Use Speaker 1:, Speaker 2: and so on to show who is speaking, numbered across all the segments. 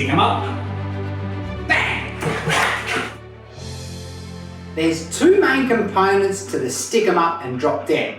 Speaker 1: Stick 'em up. Bang! There's two main components to the stick 'em up and drop dead.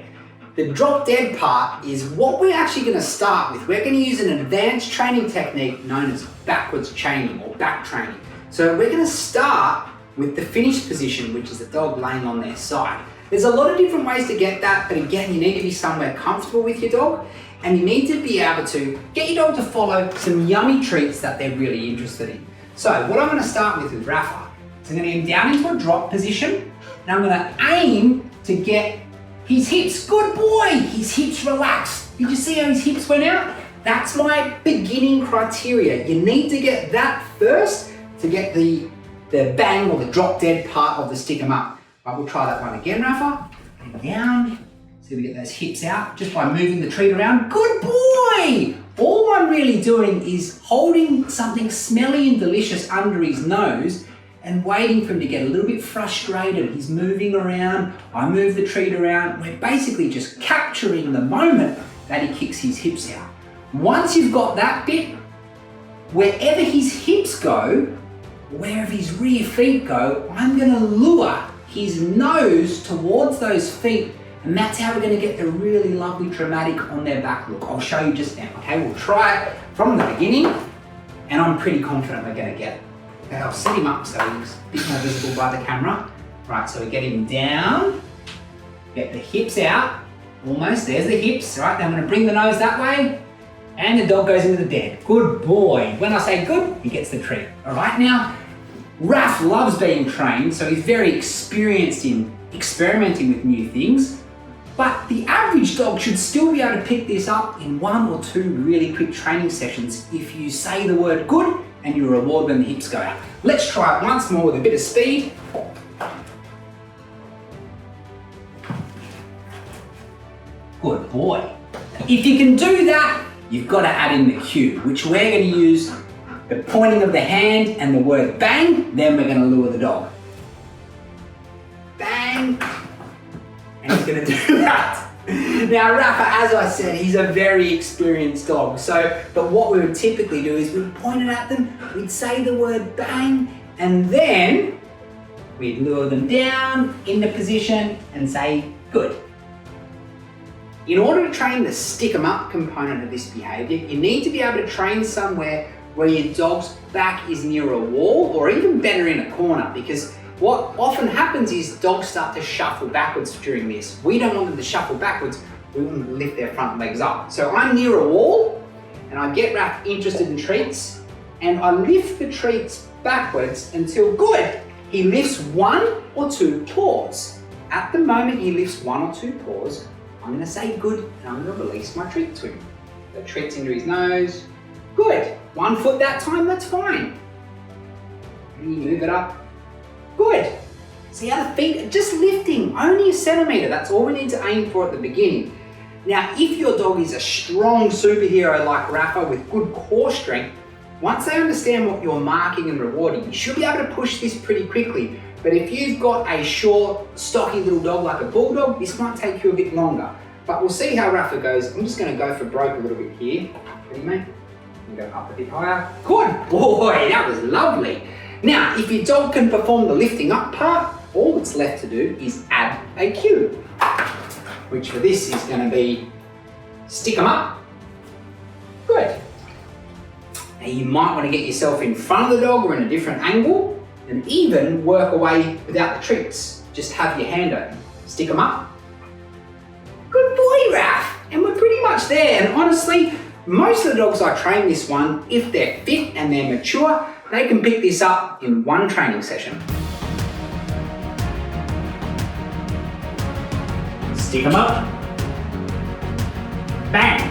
Speaker 1: The drop dead part is what we're actually going to start with. We're going to use an advanced training technique known as backwards chaining or back training. So we're going to start with the finished position, which is the dog laying on their side. There's a lot of different ways to get that, but again, you need to be somewhere comfortable with your dog, and you need to be able to get your dog to follow some yummy treats that they're really interested in. So what I'm going to start with Rafa is I'm going to get him down into a drop position, and I'm going to aim to get his hips. Good boy! His hips relaxed. Did you see how his hips went out? That's my beginning criteria. You need to get that first to get the bang or the drop dead part of the stick 'em up. Right, we'll try that one again, Rafa. And down. See if we get those hips out just by moving the treat around. Good boy! All I'm really doing is holding something smelly and delicious under his nose and waiting for him to get a little bit frustrated. He's moving around, I move the treat around. We're basically just capturing the moment that he kicks his hips out. Once you've got that bit, wherever his hips go, wherever his rear feet go, I'm gonna lure his nose towards those feet, and that's how we're gonna get the really lovely dramatic on their back look. I'll show you just now, okay? We'll try it from the beginning, and I'm pretty confident we're gonna get it. Okay, I'll set him up so he's a bit more visible by the camera. Right, so we get him down, get the hips out, almost, there's the hips, right? Then I'm gonna bring the nose that way, and the dog goes into the bed. Good boy. When I say good, he gets the treat. All right, now, Raf loves being trained, so he's very experienced in experimenting with new things, but the average dog should still be able to pick this up in 1 or 2 really quick training sessions if you say the word good and you reward when the hips go out. Let's try it once more with a bit of speed. Good boy. If you can do that, you've got to add in the cue, which we're going to use the pointing of the hand and the word bang, then we're going to lure the dog. Bang! And he's going to do that. Now Rafa, as I said, he's a very experienced dog. But what we would typically do is we'd point it at them, we'd say the word bang, and then we'd lure them down in the position and say good. In order to train the stick 'em up component of this behavior, you need to be able to train somewhere where your dog's back is near a wall or even better in a corner, because what often happens is dogs start to shuffle backwards during this. We don't want them to shuffle backwards, we want them to lift their front legs up. So I'm near a wall and I get Raf interested in treats and I lift the treats backwards until good. He lifts 1 or 2 paws. At the moment he lifts 1 or 2 paws, I'm going to say good and I'm going to release my treat to him. The treat's into his nose. Good. 1 foot that time, that's fine. And you move it up. Good. See how the feet are just lifting, only a centimetre. That's all we need to aim for at the beginning. Now, if your dog is a strong superhero like Rafa with good core strength, once they understand what you're marking and rewarding, you should be able to push this pretty quickly. But if you've got a short, stocky little dog like a bulldog, this might take you a bit longer. But we'll see how Rafa goes. I'm just going to go for broke a little bit here. Ready, mate? Go up a bit higher. Good boy, that was lovely. Now, if your dog can perform the lifting up part, all that's left to do is add a cue, which for this is going to be stick 'em up. Good. Now you might want to get yourself in front of the dog or in a different angle and even work away without the treats. Just have your hand open. Stick 'em up. Good boy, Raf. And we're pretty much there. And honestly, most of the dogs I train this one, if they're fit and they're mature, they can pick this up in 1 training session. Stick 'em up. Bang.